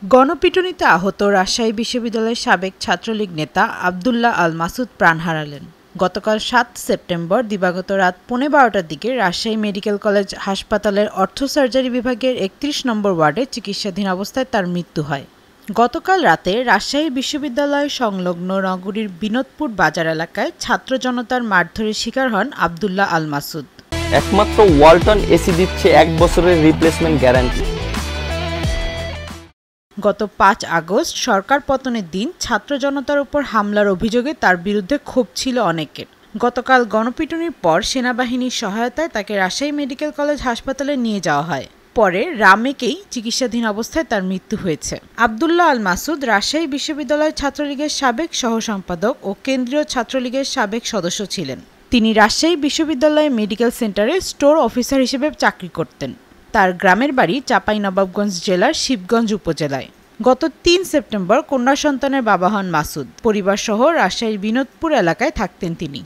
গণপিটুনিতে আহত রাজশাহী বিশ্ববিদ্যালয়ের সাবেক ছাত্রলীগ নেতা আব্দুল্লাহ আল মাসুদ প্রাণ হারালেন। গতকাল ৭ সেপ্টেম্বর দিবাগত রাত ১৫:১২টার দিকে রাজশাহী মেডিকেল কলেজ হাসপাতালের অর্থো-সার্জারি বিভাগের ৩১ নম্বর ওয়ার্ডে চিকিৎসাধীন অবস্থায় তার মৃত্যু হয়। গতকাল রাতে রাজশাহী বিশ্ববিদ্যালয় সংলগ্ন নগরীর বিনোদপুর বাজার এলাকায় ছাত্র জনতার মারধরের শিকার হন আব্দুল্লাহ আল মাসুদ। একমাত্র ওয়ালটন এসি দিচ্ছে ১ বছরের রিপ্লেসমেন্ট গ্যারান্টি। গত ৫ আগস্ট সরকার পতনের দিন ছাত্র জনতার উপর হামলার অভিযোগে তার বিরুদ্ধে ক্ষোভ ছিল অনেকের। গতকাল গণপিটুনির পর সেনাবাহিনীর সহায়তায় তাকে রাজশাহী মেডিকেল কলেজ হাসপাতালে নিয়ে যাওয়া হয়। পরে রামেকেই চিকিৎসাধীন অবস্থায় তার মৃত্যু হয়েছে। আব্দুল্লাহ আল মাসুদ রাজশাহী বিশ্ববিদ্যালয় ছাত্রলীগের সাবেক সহ-সম্পাদক ও কেন্দ্রীয় ছাত্রলীগের সাবেক সদস্য ছিলেন। তিনি রাজশাহী বিশ্ববিদ্যালয় মেডিকেল সেন্টারে স্টোর অফিসার হিসেবে চাকরি করতেন। তার গ্রামের বাড়ি চাঁপাইনবাবগঞ্জ জেলার শিবগঞ্জ উপজেলায়। গত ৩ সেপ্টেম্বর কন্যা সন্তানের বাবা হন মাসুদ। পরিবারসহ রাজশাহীর বিনোদপুর এলাকায় থাকতেন তিনি।